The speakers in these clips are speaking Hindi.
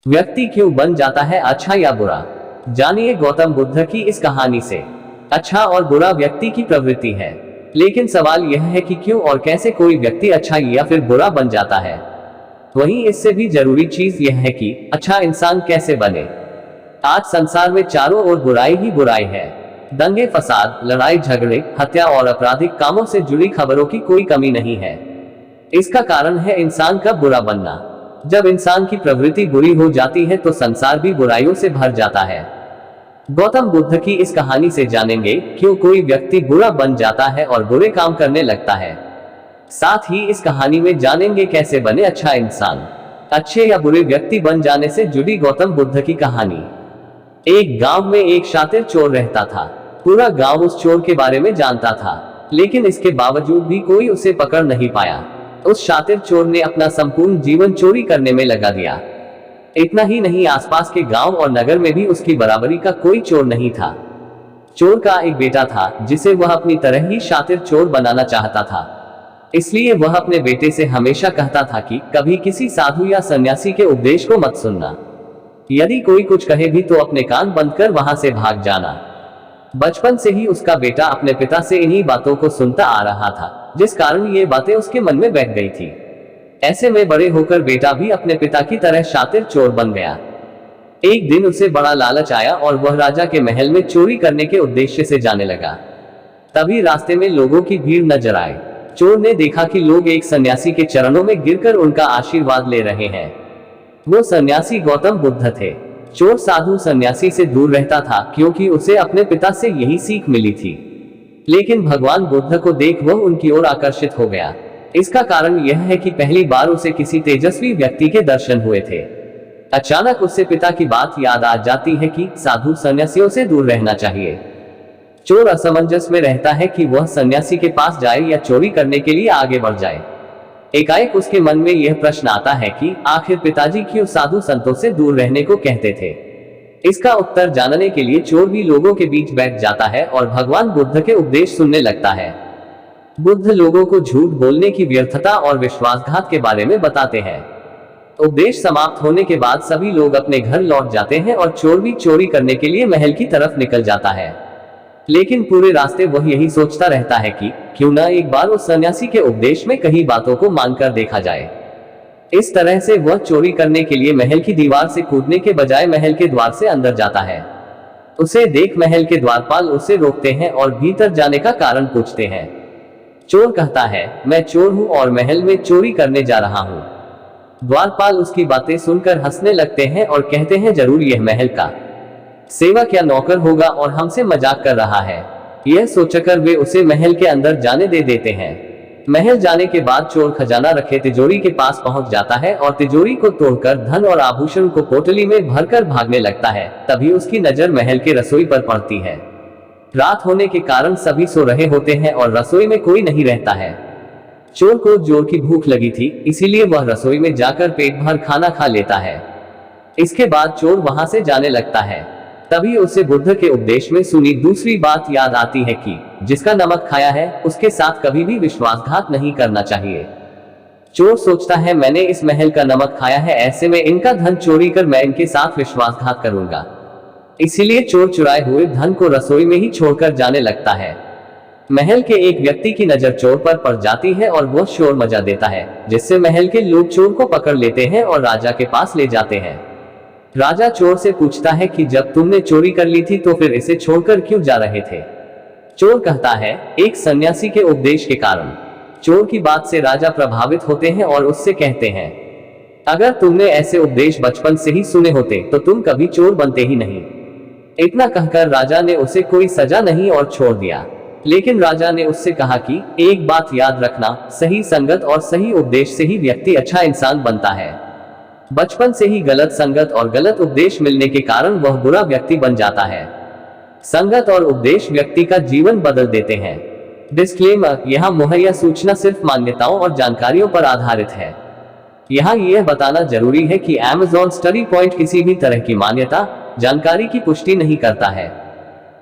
व्यक्ति क्यों बन जाता है अच्छा या बुरा? जानिए गौतम बुद्ध की इस कहानी से। अच्छा और बुरा व्यक्ति की प्रवृत्ति है, लेकिन सवाल यह है कि क्यों और कैसे कोई व्यक्ति अच्छा या फिर बुरा बन जाता है। वहीं इससे भी जरूरी चीज यह है कि अच्छा इंसान कैसे बने। आज संसार में चारों ओर बुराई ही बुराई है। दंगे फसाद, लड़ाई झगड़े, हत्या और आपराधिक कामों से जुड़ी खबरों की कोई कमी नहीं है। इसका कारण है इंसान का बुरा बनना। जब इंसान की प्रवृत्ति बुरी हो जाती है तो संसार भी बुराइयों से भर जाता है। गौतम बुद्ध की इस कहानी से जानेंगे क्यों कोई व्यक्ति बुरा बन जाता है और बुरे काम करने लगता है। साथ ही इस कहानी में जानेंगे कैसे बने अच्छा इंसान। अच्छे या बुरे व्यक्ति बन जाने से जुड़ी गौतम बुद्ध की कहानी। एक गांव में एक शातिर चोर रहता था। पूरा गांव उस चोर के बारे में जानता था, लेकिन इसके बावजूद भी कोई उसे पकड़ नहीं पाया। उस शातिर चोर ने अपना संपूर्ण जीवन चोरी करने में लगा दिया। इतना ही नहीं, आसपास के गांव और नगर में भी उसकी बराबरी का कोई चोर नहीं था। चोर का एक बेटा था जिसे वह अपनी तरह ही शातिर चोर बनाना चाहता था। इसलिए वह अपने बेटे से हमेशा कहता था कि कभी किसी साधु या सन्यासी के उपदेश को मत सुनना। यदि कोई कुछ कहे भी तो अपने कान बंद कर वहां से भाग जाना। बचपन से ही उसका बेटा अपने पिता से इन्हीं बातों को सुनता आ रहा था, जिस कारण ये बातें उसके मन में बैठ गई थी। ऐसे में बड़े होकर बेटा भी अपने पिता की तरह शातिर चोर बन गया। एक दिन उसे बड़ा लालच आया और वह राजा के महल में चोरी करने के उद्देश्य से जाने लगा। तभी रास्ते में लोगों की भीड़ नजर आई। चोर ने देखा कि लोग एक सन्यासी के चरणों में गिरकर उनका आशीर्वाद ले रहे हैं। वो सन्यासी गौतम बुद्ध थे। चोर साधु सन्यासी से दूर रहता था क्योंकि उसे अपने पिता से यही सीख मिली थी, लेकिन भगवान बुद्ध को देख वह उनकी ओर आकर्षित हो गया। इसका कारण यह है कि पहली बार उसे किसी तेजस्वी व्यक्ति के दर्शन हुए थे। अचानक उससे पिता की बात याद आ जाती है कि साधु सन्यासियों से दूर रहना चाहिए। चोर असमंजस में रहता है कि वह सन्यासी के पास जाए या चोरी करने के लिए आगे बढ़ जाए। एकाएक उसके मन में यह प्रश्न आता है कि आखिर पिताजी क्यों साधु संतों से दूर रहने को कहते थे। इसका उत्तर जानने के लिए चोर भी लोगों के बीच बैठ जाता है और भगवान बुद्ध के उपदेश सुनने लगता है। बुद्ध लोगों को झूठ बोलने की व्यर्थता और विश्वासघात के बारे में बताते हैं। उपदेश समाप्त होने के बाद सभी लोग अपने घर लौट जाते हैं और चोर भी चोरी करने के लिए महल की तरफ निकल जाता है। लेकिन पूरे रास्ते वह यही सोचता रहता है कि क्यों ना एक बार उस सन्यासी के उपदेश में कई बातों को मानकर देखा जाए। इस तरह से वह चोरी करने के लिए महल की दीवार से कूदने के बजाय महल के द्वार से अंदर जाता है। उसे देख महल के द्वारपाल उसे रोकते हैं और भीतर जाने का कारण पूछते हैं। चोर कहता है, मैं चोर हूं और महल में चोरी करने जा रहा हूं। द्वारपाल उसकी बातें सुनकर हंसने लगते हैं और कहते हैं, जरूर यह महल का सेवक या नौकर होगा और हमसे मजाक कर रहा है। यह सोचकर वे उसे महल के अंदर जाने दे देते हैं। महल जाने के बाद चोर खजाना रखे तिजोरी के पास पहुंच जाता है और तिजोरी को तोड़कर धन और आभूषण को पोटली में भरकर भागने लगता है। तभी उसकी नजर महल के रसोई पर पड़ती है। रात होने के कारण सभी सो रहे होते हैं और रसोई में कोई नहीं रहता है। चोर को जोर की भूख लगी थी, इसीलिए वह रसोई में जाकर पेट भर खाना खा लेता है। इसके बाद चोर वहां से जाने लगता है। तभी उसे बुद्ध के उपदेश में सुनी दूसरी बात याद आती है कि जिसका नमक खाया है उसके साथ कभी भी विश्वासघात नहीं करना चाहिए। चोर सोचता है, मैंने इस महल का नमक खाया है, ऐसे में इनका धन चोरी कर मैं इनके साथ विश्वासघात करूंगा। इसीलिए चोर चुराए हुए धन को रसोई में ही छोड़कर जाने लगता है। महल के एक व्यक्ति की नजर चोर पर पड़ जाती है और वह शोर मचा देता है, जिससे महल के लोग चोर को पकड़ लेते हैं और राजा के पास ले जाते हैं। राजा चोर से पूछता है कि जब तुमने चोरी कर ली थी तो फिर इसे छोड़कर क्यों जा रहे थे। चोर कहता है, एक सन्यासी के उपदेश के कारण। चोर की बात से राजा प्रभावित होते हैं और उससे कहते हैं, अगर तुमने ऐसे उपदेश बचपन से ही सुने होते तो तुम कभी चोर बनते ही नहीं। इतना कहकर राजा ने उसे कोई सजा नहीं और छोड़ दिया। लेकिन राजा ने उससे कहा कि एक बात याद रखना, सही संगत और सही उपदेश से ही व्यक्ति अच्छा इंसान बनता है। बचपन से ही गलत संगत और गलत उपदेश मिलने के कारण वह बुरा व्यक्ति बन जाता है। संगत और उपदेश व्यक्ति का जीवन बदल देते हैं। डिस्क्लेमर, यहाँ मुहैया सूचना सिर्फ मान्यताओं और जानकारियों पर आधारित है। यहाँ यह बताना जरूरी है कि Amazon स्टडी पॉइंट किसी भी तरह की मान्यता, जानकारी की पुष्टि नहीं करता है।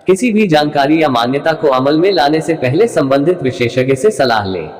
किसी भी जानकारी या मान्यता को अमल में लाने से पहले संबंधित विशेषज्ञ से सलाह लें।